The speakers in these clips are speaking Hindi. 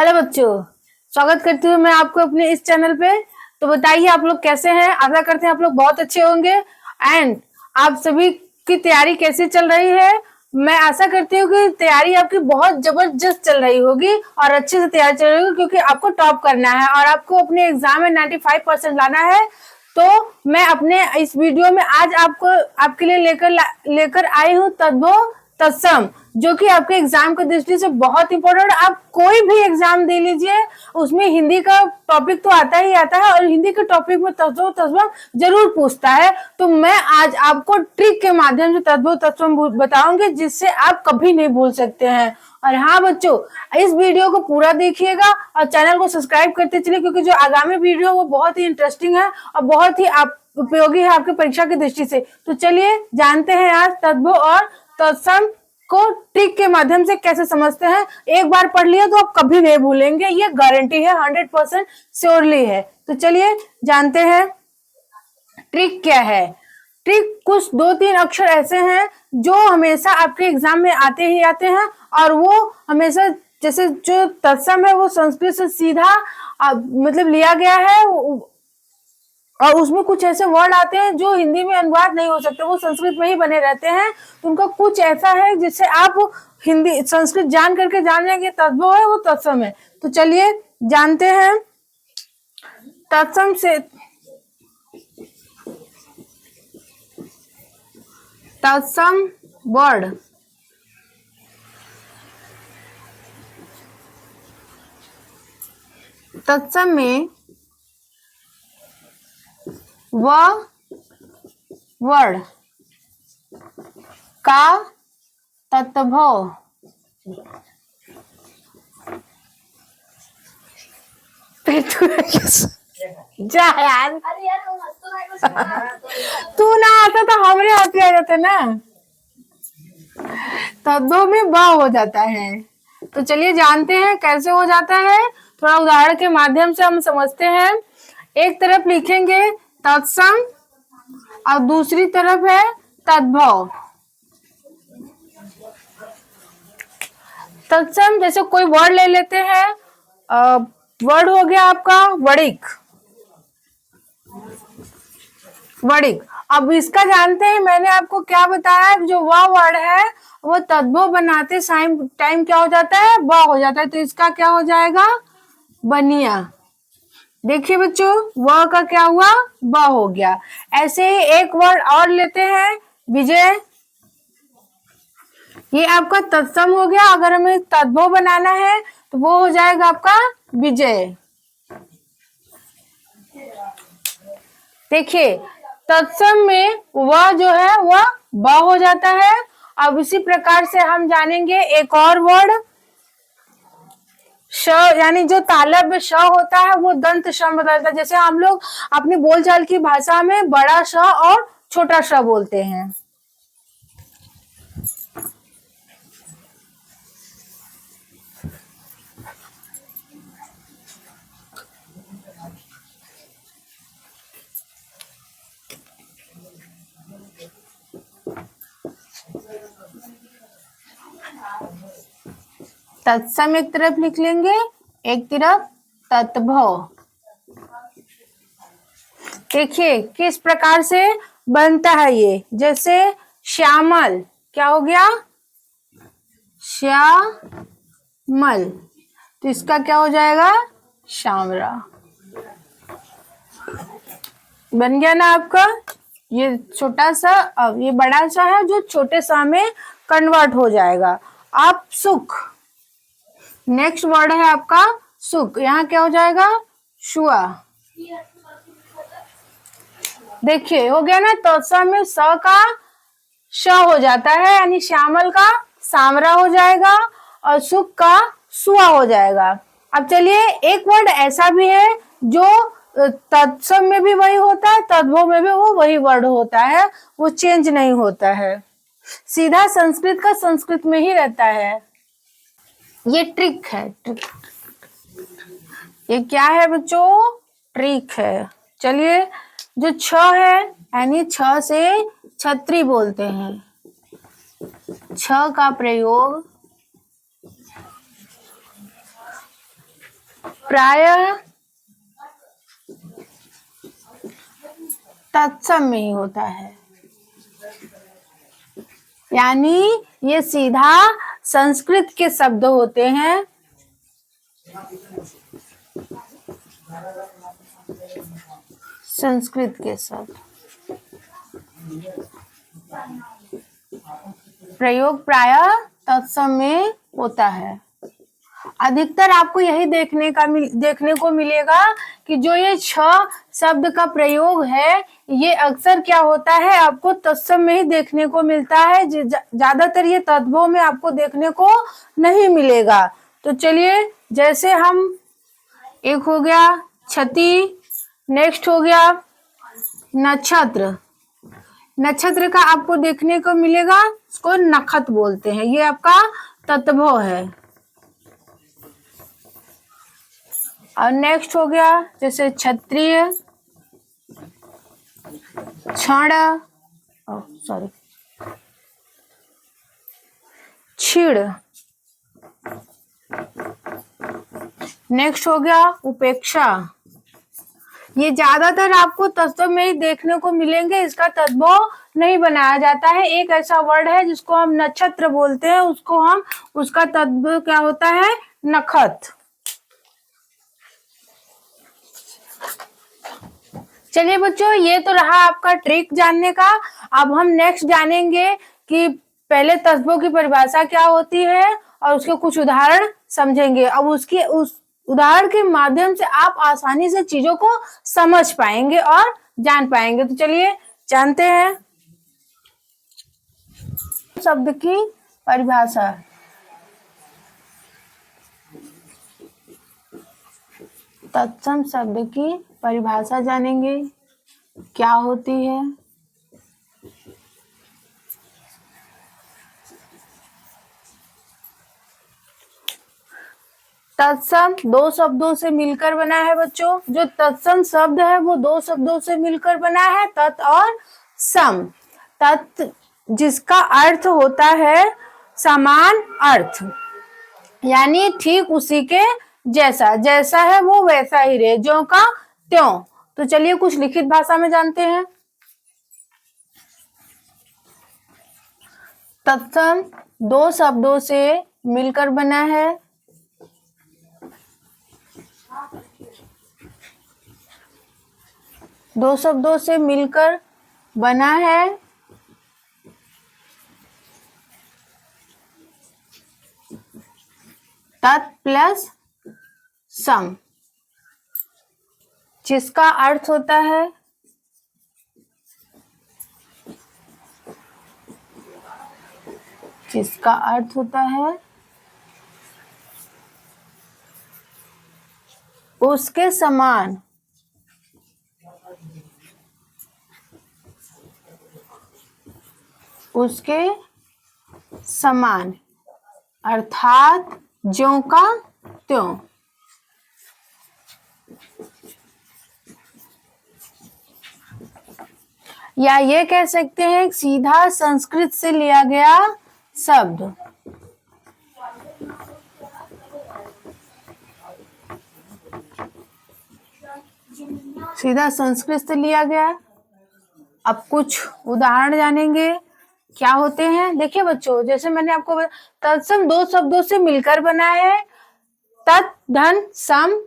हेलो बच्चों, स्वागत करती हूँ मैं आपको अपने इस चैनल पे। तो बताइए आप लोग कैसे हैं। आशा करते हैं आप लोग बहुत अच्छे होंगे। एंड आप सभी की तैयारी कैसी चल रही है। मैं आशा करती हूँ कि तैयारी आपकी बहुत जबरदस्त चल रही होगी और अच्छे से तैयारी चल रही होगी, क्योंकि आपको टॉप करना है और आपको अपने एग्जाम में 95% लाना है। तो मैं अपने इस वीडियो में आज आपके लिए लेकर आई हूँ तद्भव तत्सम, जो कि आपके एग्जाम की दृष्टि से बहुत इंपॉर्टेंट। आप कोई भी एग्जाम दे लीजिए, उसमें हिंदी का टॉपिक तो आता ही आता है और हिंदी के टॉपिक में तद्भव तत्सम जरूर पूछता है। तो मैं आज आपको ट्रिक के माध्यम से तद्भव तत्सम बताऊंगी, जिससे आप कभी नहीं भूल सकते हैं। और हाँ बच्चों, इस वीडियो को पूरा देखिएगा और चैनल को सब्सक्राइब करते चलिए, क्योंकि जो आगामी वीडियो वो बहुत ही इंटरेस्टिंग है और बहुत ही उपयोगी है आपकी परीक्षा की दृष्टि से। तो चलिए जानते हैं आज तद्भव और तत्सम को ट्रिक के माध्यम से कैसे समझते हैं। एक बार पढ़ लिया तो आप कभी नहीं भूलेंगे, ये गारंटी है, 100% श्योरली है। तो चलिए जानते हैं ट्रिक क्या है। ट्रिक कुछ 2-3 अक्षर ऐसे हैं जो हमेशा आपके एग्जाम में आते ही आते हैं, और वो हमेशा, जैसे जो तत्सम है वो संस्कृत से सीधा मतलब लिया गया है, और उसमें कुछ ऐसे वर्ड आते हैं जो हिंदी में अनुवाद नहीं हो सकते, वो संस्कृत में ही बने रहते हैं। तो उनका कुछ ऐसा है जिससे आप हिंदी संस्कृत जान करके जान जाएंगे तद्भव है वो तत्सम है। तो चलिए जानते हैं तत्सम से। तत्सम वर्ड तत्सम में वह वर्ड का तत्भव जा यार, तू ना आता तो हमारे हाथ आ जाता ना, तद्भव में ब हो जाता है। तो चलिए जानते हैं कैसे हो जाता है। थोड़ा उदाहरण के माध्यम से हम समझते हैं। एक तरफ लिखेंगे तत्सम और दूसरी तरफ है तद्भव। तत्सम जैसे कोई वर्ड ले लेते हैं, वर्ड हो गया आपका वणिक। वणिक, अब इसका जानते हैं, मैंने आपको क्या बताया, जो वह वर्ड है वो तद्भव बनाते टाइम क्या हो जाता है, ब हो जाता है। तो इसका क्या हो जाएगा, बनिया। देखिए बच्चों, व का क्या हुआ, ब हो गया। ऐसे ही एक वर्ड और लेते हैं, विजय। ये आपका तत्सम हो गया। अगर हमें तद्भव बनाना है तो वो हो जाएगा आपका विजय। देखिए तत्सम में वह जो है वह ब हो जाता है। अब इसी प्रकार से हम जानेंगे एक और वर्ड श, यानी जो तालब में श होता है वो दंत श बदलता है। जैसे हम लोग अपनी बोलचाल की भाषा में बड़ा श और छोटा श बोलते हैं। तत्सम एक तरफ लिख लेंगे, एक तरफ तत्भव। देखिए किस प्रकार से बनता है ये। जैसे श्यामल, क्या हो गया, श्यामल। तो इसका क्या हो जाएगा, श्यामरा। बन गया ना आपका। ये छोटा सा, अब ये बड़ा सा है जो छोटे सा में कन्वर्ट हो जाएगा। आप सुख, नेक्स्ट वर्ड है आपका सुख। यहाँ क्या हो जाएगा, शुआ। देखिए हो गया ना, तत्सम में स का श हो जाता है, यानी श्यामल का सामरा हो जाएगा और सुख का सुआ हो जाएगा। अब चलिए एक वर्ड ऐसा भी है जो तत्सम में भी वही होता है, तद्भव में भी वो वही वर्ड होता है, वो चेंज नहीं होता है, सीधा संस्कृत का संस्कृत में ही रहता है। ये ट्रिक है, ट्रिक। ये क्या है बच्चों, ट्रिक है। चलिए जो छ है, यानी छ से छतरी बोलते हैं। छ का प्रयोग प्रायः तत्सम में ही होता है, यानी ये सीधा संस्कृत के शब्द होते हैं। संस्कृत के शब्द प्रयोग प्रायः तत्सम में होता है। अधिकतर आपको यही देखने को मिलेगा कि जो ये छ शब्द का प्रयोग है ये अक्सर क्या होता है आपको तत्सम में ही देखने को मिलता है। ज्यादातर ये तद्भव में आपको देखने को नहीं मिलेगा। तो चलिए, जैसे हम एक हो गया क्षति, नेक्स्ट हो गया नक्षत्र। नक्षत्र का आपको देखने को मिलेगा, इसको नखत बोलते हैं, ये आपका तत्भव है। और नेक्स्ट हो गया जैसे क्षत्रिय, क्षण, सॉरी क्षीण। नेक्स्ट हो गया उपेक्षा। ये ज्यादातर आपको तत्व में ही देखने को मिलेंगे, इसका तद्भव नहीं बनाया जाता है। एक ऐसा वर्ड है जिसको हम नक्षत्र बोलते हैं, उसका तद्भव क्या होता है, नखत। चलिए बच्चों, ये तो रहा आपका ट्रिक जानने का। अब हम नेक्स्ट जानेंगे कि पहले तत्वों की परिभाषा क्या होती है और उसके कुछ उदाहरण समझेंगे। अब उस उदाहरण के माध्यम से आप आसानी से चीजों को समझ पाएंगे और जान पाएंगे। तो चलिए जानते हैं शब्द की परिभाषा। तत्सम शब्द की परिभाषा जानेंगे क्या होती है। तत्सम दो शब्दों से मिलकर बना है बच्चों। जो तत्सम शब्द है वो दो शब्दों से मिलकर बना है, तत् और सम। तत् जिसका अर्थ होता है समान अर्थ, यानी ठीक उसी के जैसा, जैसा है वो वैसा ही रहे, ज्यों का त्यों। तो चलिए कुछ लिखित भाषा में जानते हैं। तत्सम दो शब्दों से मिलकर बना है। दो शब्दों से मिलकर बना है। तत् प्लस सम, जिसका अर्थ होता है उसके समान। उसके समान अर्थात ज्यों का त्यों। या ये कह सकते हैं सीधा संस्कृत से लिया गया शब्द। सीधा संस्कृत से लिया गया। अब कुछ उदाहरण जानेंगे क्या होते हैं। देखिए बच्चों, जैसे मैंने आपको तत्सम दो शब्दों से मिलकर बना है। तत् धन सम,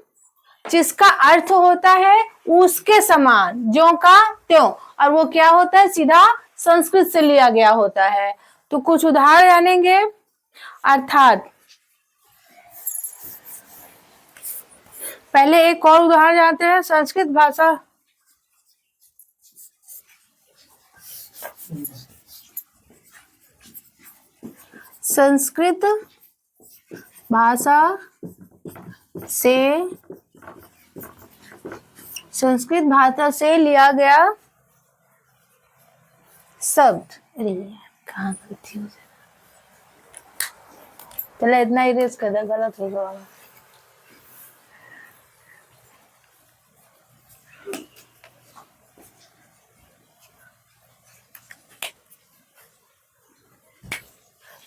जिसका अर्थ होता है उसके समान, ज्यों का त्यों, और वो क्या होता है सीधा संस्कृत से लिया गया होता है। तो कुछ उदाहरण जानेंगे। अर्थात पहले एक और उदाहरण जानते हैं। संस्कृत भाषा संस्कृत भाषा से लिया गया शब्द। अरे कहाँ थी, चलो इतना इरेज कर दे, गलत हो गया।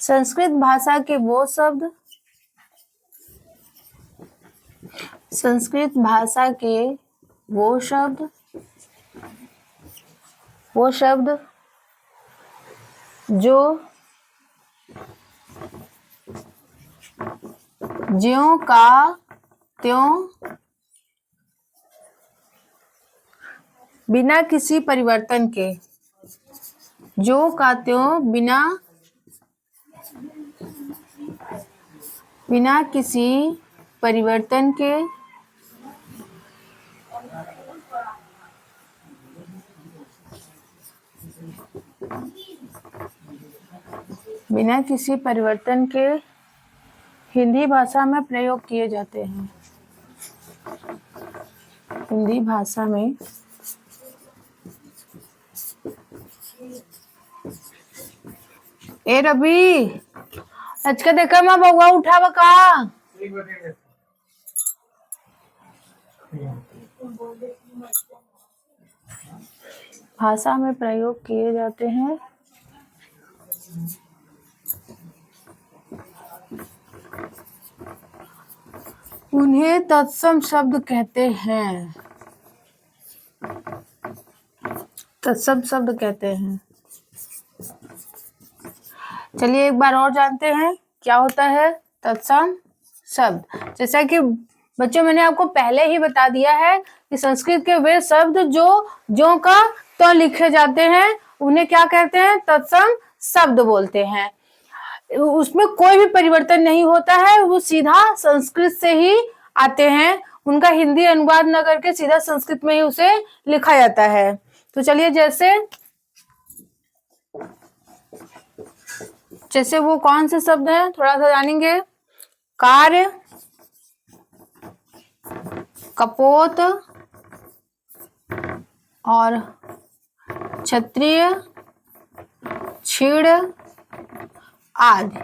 संस्कृत भाषा के वो शब्द संस्कृत भाषा के वो शब्द जो ज्यों का त्यों बिना किसी परिवर्तन के, ज्यों का त्यों बिना किसी परिवर्तन के हिंदी भाषा में प्रयोग किए जाते हैं। हिंदी भाषा में ए रवि आज के देखा मैं बउआ उठावा का भाषा में प्रयोग किए जाते हैं। उन्हें तत्सम शब्द कहते हैं। तत्सम शब्द कहते हैं। चलिए एक बार और जानते हैं क्या होता है तत्सम शब्द। जैसा कि बच्चों मैंने आपको पहले ही बता दिया है कि संस्कृत के वे शब्द जो का तो लिखे जाते हैं उन्हें क्या कहते हैं, तत्सम शब्द बोलते हैं। उसमें कोई भी परिवर्तन नहीं होता है, वो सीधा संस्कृत से ही आते हैं। उनका हिंदी अनुवाद न करके सीधा संस्कृत में ही उसे लिखा जाता है। तो चलिए जैसे वो कौन से शब्द हैं थोड़ा सा जानेंगे। कार्य, कपोत और क्षत्रिय, छीड़ आदि।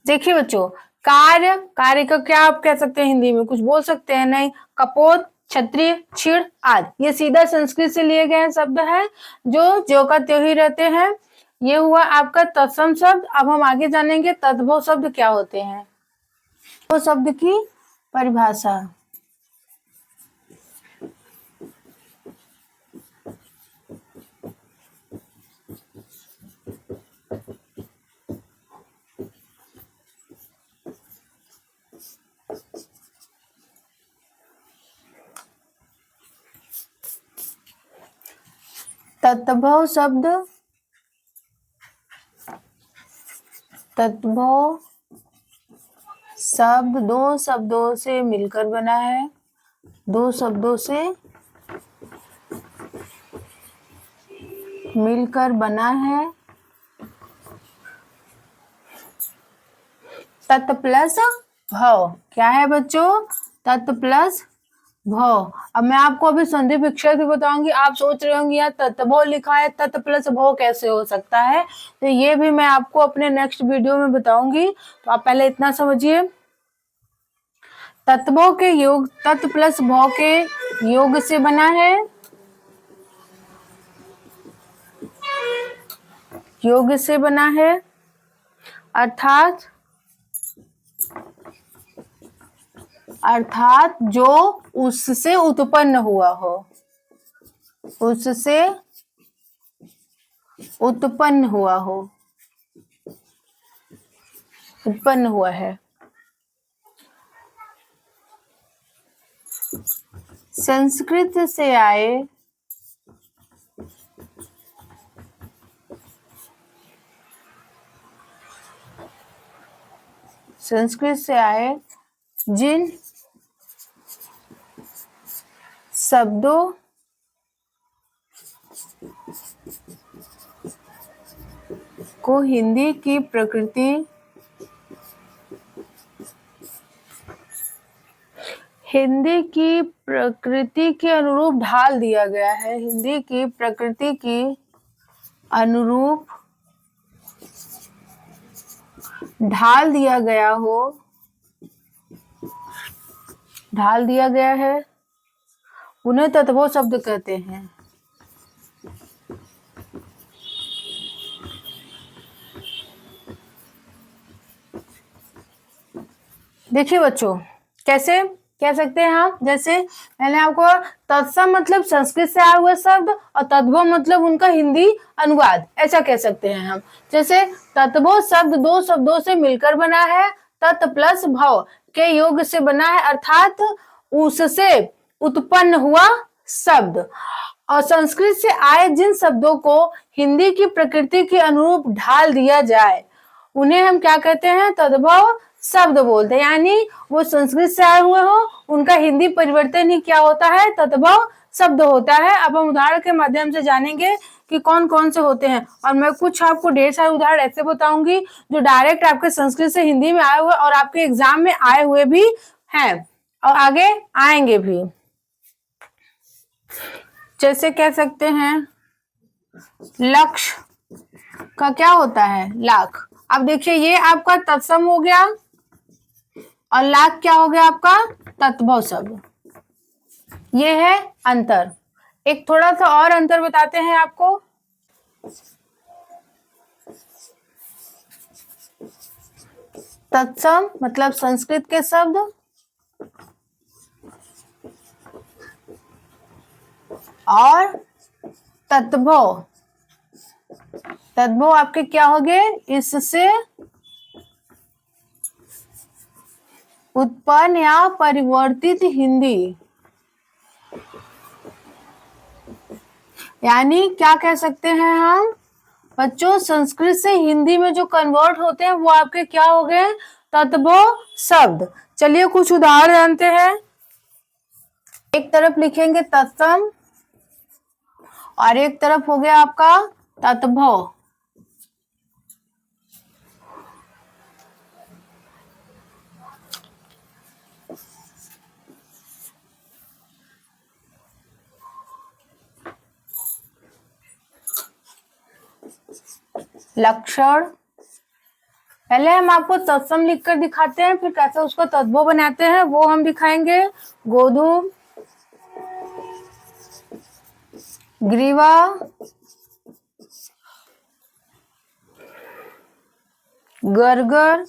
देखिए बच्चों, कार्य का क्या आप कह सकते हैं हिंदी में, कुछ बोल सकते हैं नहीं। कपोत, क्षत्रिय, छीड़ आदि ये सीधा संस्कृत से लिए गए शब्द है जो ज्यों का त्यों ही रहते हैं। ये हुआ आपका तत्सम शब्द। अब हम आगे जानेंगे तद्भव शब्द क्या होते हैं। वो शब्द की परिभाषा। तद्भव शब्द दो शब्दों से मिलकर बना है। दो शब्दों से मिलकर बना है। तत् प्लस भव। क्या है बच्चों, तत् प्लस भव। अब मैं आपको अभी संधि विच्छेद भी बताऊंगी। आप सोच रहे होंगे यार तत्भव लिखा है, तत् प्लस भव कैसे हो सकता है, तो ये भी मैं आपको अपने नेक्स्ट वीडियो में बताऊंगी। तो आप पहले इतना समझिए, तत्भव के योग तत् प्लस भव के योग से बना है। योग से बना है अर्थात जो उससे उत्पन्न हुआ हो। उससे उत्पन्न हुआ हो, उत्पन्न हुआ है। संस्कृत से आए जिन शब्दों को हिंदी की प्रकृति के अनुरूप ढाल दिया गया है। हिंदी की प्रकृति की अनुरूप ढाल दिया गया है, उन्हें तद्भव शब्द कहते हैं। देखिए बच्चों कैसे, कह सकते हैं हम। जैसे मैंने आपको तत्सम मतलब संस्कृत से आया हुआ शब्द और तद्भव मतलब उनका हिंदी अनुवाद, ऐसा कह सकते हैं हम। जैसे तद्भव शब्द दो शब्दों से मिलकर बना है, तत् प्लस भव के योग से बना है, अर्थात उससे उत्पन्न हुआ शब्द। और संस्कृत से आए जिन शब्दों को हिंदी की प्रकृति के अनुरूप ढाल दिया जाए उन्हें हम क्या कहते हैं, तद्भव शब्द बोलते हैं। यानी वो संस्कृत से आए हुए हो, उनका हिंदी परिवर्तन ही क्या होता है, तद्भव शब्द होता है। अब हम उदाहरण के माध्यम से जानेंगे कि कौन कौन से होते हैं, और मैं कुछ आपको ढेर सारे उदाहरण ऐसे बताऊंगी जो डायरेक्ट आपके संस्कृत से हिंदी में आए हुए और आपके एग्जाम में आए हुए भी हैं और आगे आएंगे भी। जैसे कह सकते हैं लक्ष्य का क्या होता है, लाख। अब देखिए ये आपका तत्सम हो गया और लाख क्या हो गया आपका, तद्भव शब्द। ये है अंतर। एक थोड़ा सा और अंतर बताते हैं आपको। तत्सम मतलब संस्कृत के शब्द और तद्भव, तद्भव आपके क्या हो गए, इससे उत्पन्न या परिवर्तित हिंदी। यानी क्या कह सकते हैं हम बच्चों, संस्कृत से हिंदी में जो कन्वर्ट होते हैं वो आपके क्या हो गए, तद्भव शब्द। चलिए कुछ उदाहरण जानते हैं। एक तरफ लिखेंगे तत्सम और एक तरफ हो गया आपका तद्भव। लक्षण, पहले हम आपको तत्सम लिखकर दिखाते हैं, फिर कैसे उसको तद्भव बनाते हैं वो हम दिखाएंगे। गोधूम, ग्रीवा, गरगर,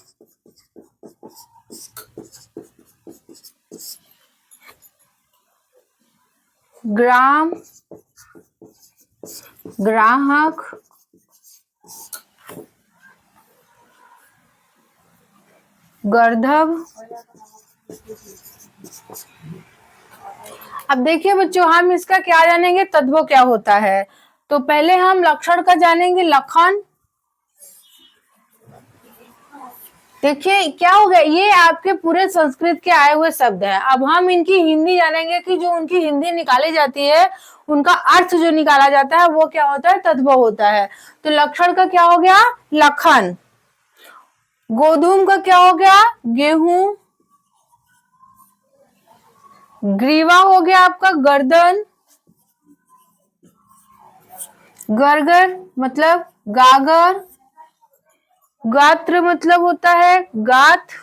ग्राम, ग्राहक, गर्दभ। अब देखिए बच्चों, हम इसका क्या जानेंगे, तद्भव क्या होता है। तो पहले हम लक्षण का जानेंगे, लखन। देखिए क्या हो गया, ये आपके पूरे संस्कृत के आए हुए शब्द हैं। अब हम इनकी हिंदी जानेंगे कि जो उनकी हिंदी निकाली जाती है उनका अर्थ जो निकाला जाता है वो क्या होता है, तद्भव होता है। तो लक्षण का क्या हो गया, लखन। गोधूम का क्या हो गया, गेहूं। ग्रीवा हो गया आपका गर्दन। गरगर मतलब गागर। गात्र मतलब होता है गाथ।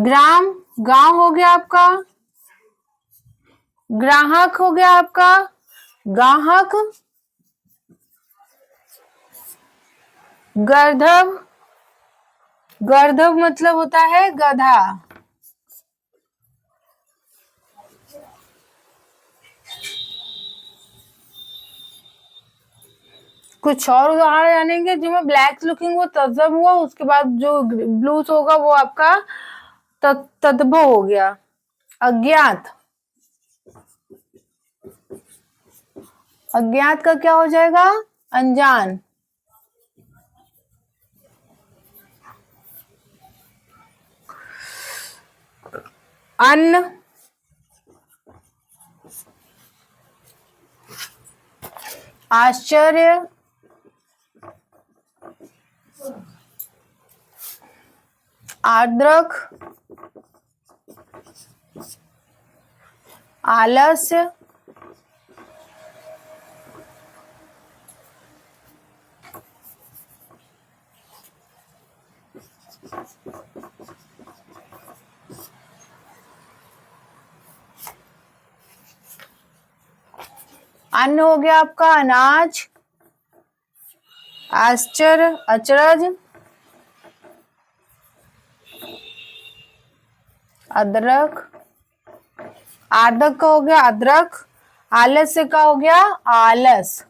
ग्राम गांव हो गया आपका। ग्राहक हो गया आपका गाहक। गर्दभ, गर्दभ मतलब होता है गधा। कुछ और उदाहरण जानेंगे, जो मैं ब्लैक लिखूंगी वो तत्सम हुआ, उसके बाद जो ब्लूस होगा वो आपका तद्भव हो गया। अज्ञात, अज्ञात का क्या हो जाएगा, अनजान। अन्न, आश्चर्य, आर्द्रक, आलस्य, अन्न हो गया आपका अनाज। आश्चर्य, अचरज। अदरक, आदक का हो गया अदरक, आलस्य का हो गया आलस।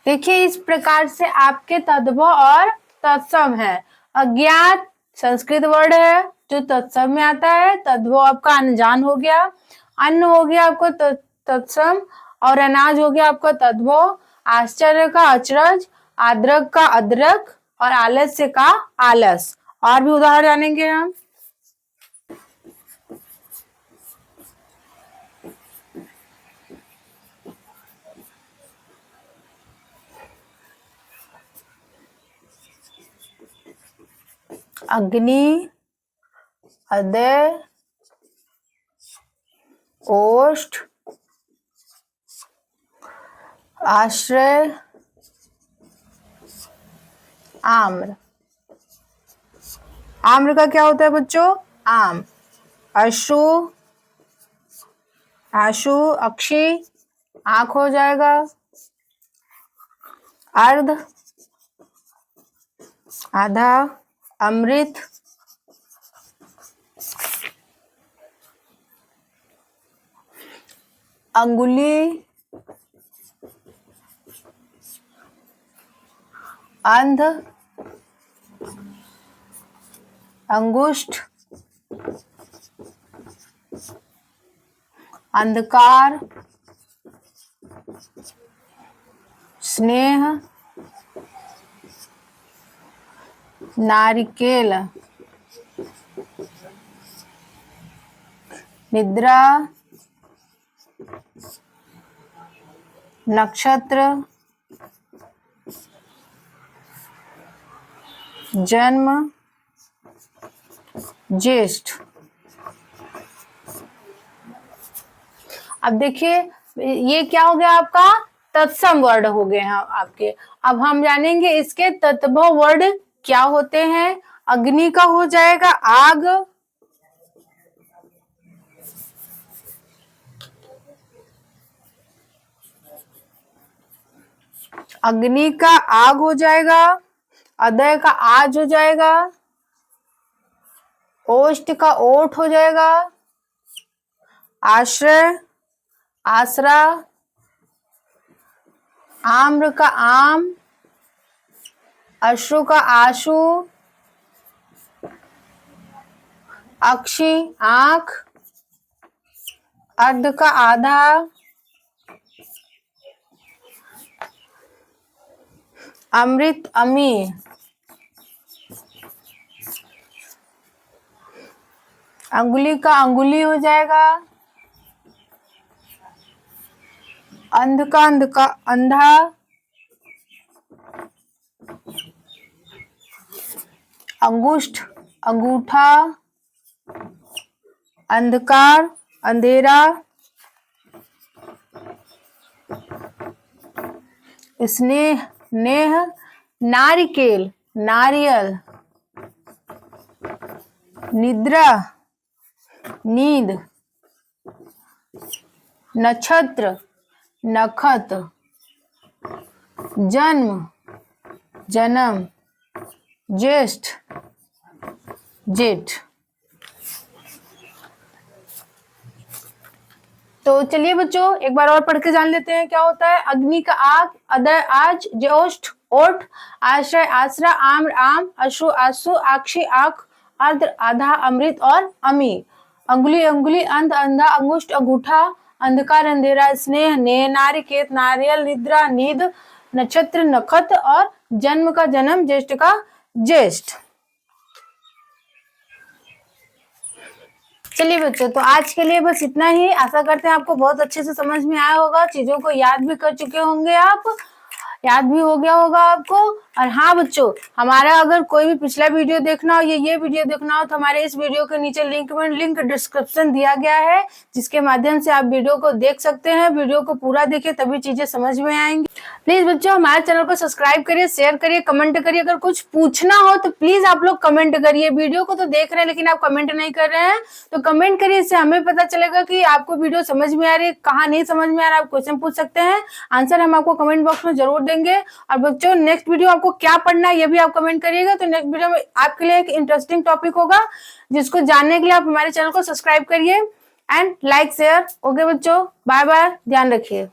देखिए इस प्रकार से आपके तद्भव और तत्सम है। अज्ञात संस्कृत वर्ड है जो तत्सम में आता है, तद्भव आपका अनजान हो गया, अन्न हो गया आपको तत्सम, और अनाज हो गया आपका तद्भव, आश्चर्य का अचरज, आद्रक का अदरक, और आलस्य का आलस। और भी उदाहरण जानेंगे हम। अग्नि, अदय, ओष्ठ, आश्रय, आम्र। आम्र का क्या होता है बच्चों? आम। अश्रु, आशु, अक्षी, आंख हो जाएगा। अर्ध, आधा, अमृत, अंगुली, अंध, अंगुष्ठ, अंधकार, स्नेह, नारिकेल, निद्रा, नक्षत्र, जन्म, ज्येष्ठ। अब देखिए ये क्या हो गया आपका? तत्सम वर्ड हो गए हैं आपके। अब हम जानेंगे इसके तत्भव वर्ड क्या होते हैं। अग्नि का हो जाएगा आग, अग्नि का आग हो जाएगा, अदय का आज हो जाएगा, ओष्ठ का ओठ हो जाएगा, आश्रय, आसरा, आम्र का आम, अश्रु का आशु, अक्षी आंख, अर्ध का आधा, अमृत अमी। अंगुली का अंगुली हो जाएगा, अंध का अंधा, अंगुष्ठ अंगूठा, अंधकार अंधेरा, स्नेह नेह, नारिकेल नारियल, निद्रा नींद, नक्षत्र नखत, जन्म जन्म, ज्येष्ठ जेठ। तो चलिए बच्चों एक बार और पढ़ के जान लेते हैं क्या होता है। अग्नि का आग, अदय आज, ज्येष्ठ ओठ, आश्रय आसरा, आम्र आम, अश्रु आंसू, आक्षी आंख, अर्ध आधा, अमृत और अमी। अंगुली अंगुली, अंध अंधा, अंगुष्ठ अंगूठा, अंधकार अंधेरा, स्नेह नेह, नारिकेत नारियल, निद्रा नींद, नक्षत्र नखत और जन्म का जन्म, ज्येष्ठ का ज्येष्ठ। चलिए बच्चों तो आज के लिए बस इतना ही। आशा करते हैं आपको बहुत अच्छे से समझ में आया होगा, चीजों को याद भी कर चुके होंगे आप, याद भी हो गया होगा आपको। और हाँ बच्चों हमारा अगर कोई भी पिछला वीडियो देखना हो या ये वीडियो देखना हो तो हमारे इस वीडियो के नीचे लिंक डिस्क्रिप्शन दिया गया है, जिसके माध्यम से आप वीडियो को देख सकते हैं। वीडियो को पूरा देखिए तभी चीजें समझ में आएंगी। प्लीज बच्चों हमारे चैनल को सब्सक्राइब करिए, शेयर करिए, कमेंट करिए। अगर कुछ पूछना हो तो प्लीज आप लोग कमेंट करिए। वीडियो को तो देख रहे हैं लेकिन आप कमेंट नहीं कर रहे हैं, तो कमेंट करिए, इससे हमें पता चलेगा कि आपको वीडियो समझ में आ रही है, कहाँ नहीं समझ में आ रहा है। आप क्वेश्चन पूछ सकते हैं, आंसर हम आपको कमेंट बॉक्स में जरूर देंगे। और बच्चों नेक्स्ट वीडियो आपको क्या पढ़ना है ये भी आप कमेंट करिएगा। तो नेक्स्ट वीडियो में आपके लिए एक इंटरेस्टिंग टॉपिक होगा जिसको जानने के लिए आप हमारे चैनल को सब्सक्राइब करिए एंड लाइक शेयर। ओके बच्चों, बाय बाय, ध्यान रखिए।